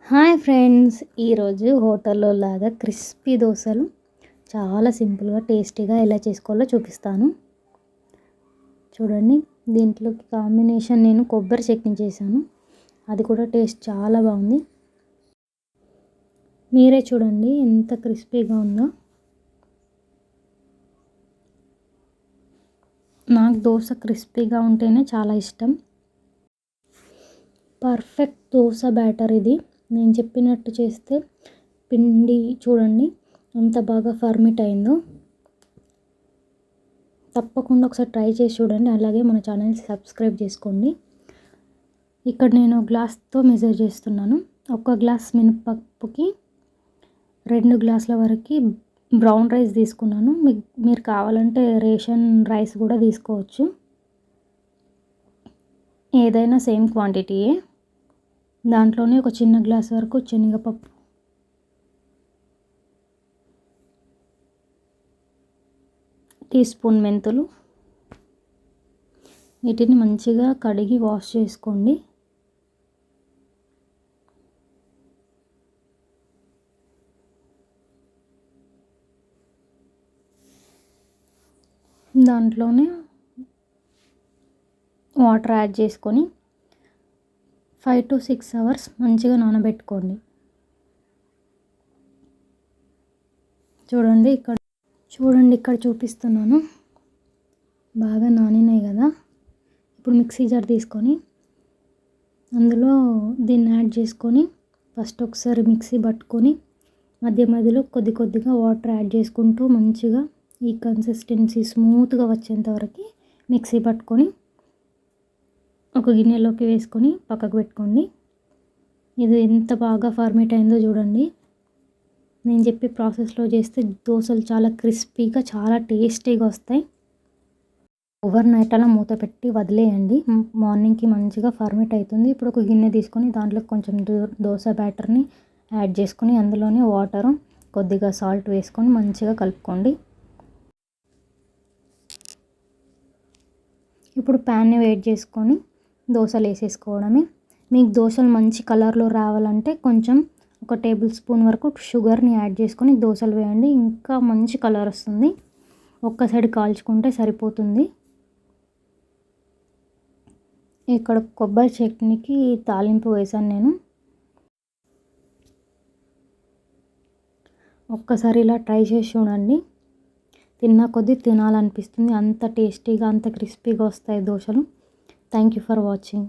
Hi friends, ఈరోజు హోటల్లో లాగా క్రిస్పీ దోశలు చాలా సింపుల్గా టేస్టీగా ఎలా చేసుకోవాలో చూపిస్తాను. చూడండి, దీంట్లోకి కాంబినేషన్ నేను కొబ్బరి చట్నీ చేశాను. అది కూడా టేస్ట్ చాలా బాగుంది. మీరే చూడండి ఎంత క్రిస్పీగా ఉందో. నాకు దోశ క్రిస్పీగా ఉంటేనే చాలా ఇష్టం. పర్ఫెక్ట్ దోశ బ్యాటర్ ఇది. నేను చెప్పినట్టు చేస్తే పిండి చూడండి ఎంత బాగా ఫర్మిట్ అయిందో. తప్పకుండా ఒకసారి ట్రై చేసి చూడండి. అలాగే మన ఛానల్ని సబ్స్క్రైబ్ చేసుకోండి. ఇక్కడ నేను గ్లాస్తో మెజర్ చేస్తున్నాను. 1 గ్లాస్ మినపప్పుకి 2 గ్లాసుల వరకు బ్రౌన్ రైస్ తీసుకున్నాను. మీరు కావాలంటే రేషన్ రైస్ కూడా తీసుకోవచ్చు. ఏదైనా సేమ్ క్వాంటిటీయే. దాంట్లోనే ఒక చిన్న గ్లాస్ వరకు శనగపప్పు, టీ స్పూన్ మెంతులు. వీటిని మంచిగా కడిగి వాష్ చేసుకోండి. దాంట్లోనే వాటర్ యాడ్ చేసుకొని 5 to 6 అవర్స్ మంచిగా నానబెట్టుకోండి. చూడండి ఇక్కడ చూపిస్తున్నాను. బాగా నానినాయి కదా. ఇప్పుడు మిక్సీ జార్ తీసుకొని అందులో దీన్ని యాడ్ చేసుకొని ఫస్ట్ ఒకసారి మిక్సీ పట్టుకొని మధ్య మధ్యలో కొద్దిగా వాటర్ యాడ్ చేసుకుంటూ మంచిగా ఈ కన్సిస్టెన్సీ స్మూత్గా వచ్చేంత వరకు మిక్సీ పట్టుకొని ఒక గిన్నెలోకి వేసుకొని పక్కకు పెట్టుకోండి. ఇది ఎంత బాగా ఫర్మేట్ అయిందో చూడండి. నేను చెప్పే ప్రాసెస్లో చేస్తే దోశలు చాలా క్రిస్పీగా చాలా టేస్టీగా వస్తాయి. ఓవర్ నైట్ అలా మూత పెట్టి వదిలేయండి. మార్నింగ్కి మంచిగా ఫర్మేట్ అవుతుంది. ఇప్పుడు ఒక గిన్నె తీసుకొని దాంట్లో కొంచెం దోశ బ్యాటర్ని యాడ్ చేసుకొని అందులోనే వాటరు కొద్దిగా సాల్ట్ వేసుకొని మంచిగా కలుపుకోండి. ఇప్పుడు ప్యాన్ని వేడి చేసుకొని దోశలు వేసేసుకోవడమే. మీకు దోశలు మంచి కలర్లో రావాలంటే కొంచెం 1 టేబుల్ స్పూన్ వరకు షుగర్ని యాడ్ చేసుకొని దోశలు వేయండి. ఇంకా మంచి కలర్ వస్తుంది. ఒక్క సైడ్ కాల్చుకుంటే సరిపోతుంది. ఇక్కడ కొబ్బరి చట్నీకి తాలింపు వేసాను నేను. ఒక్కసారి ఇలా ట్రై చేసి చూడండి. తిన్న కొద్దీ తినాలనిపిస్తుంది. అంత టేస్టీగా అంత క్రిస్పీగా వస్తాయి దోశలు. Thank you for watching.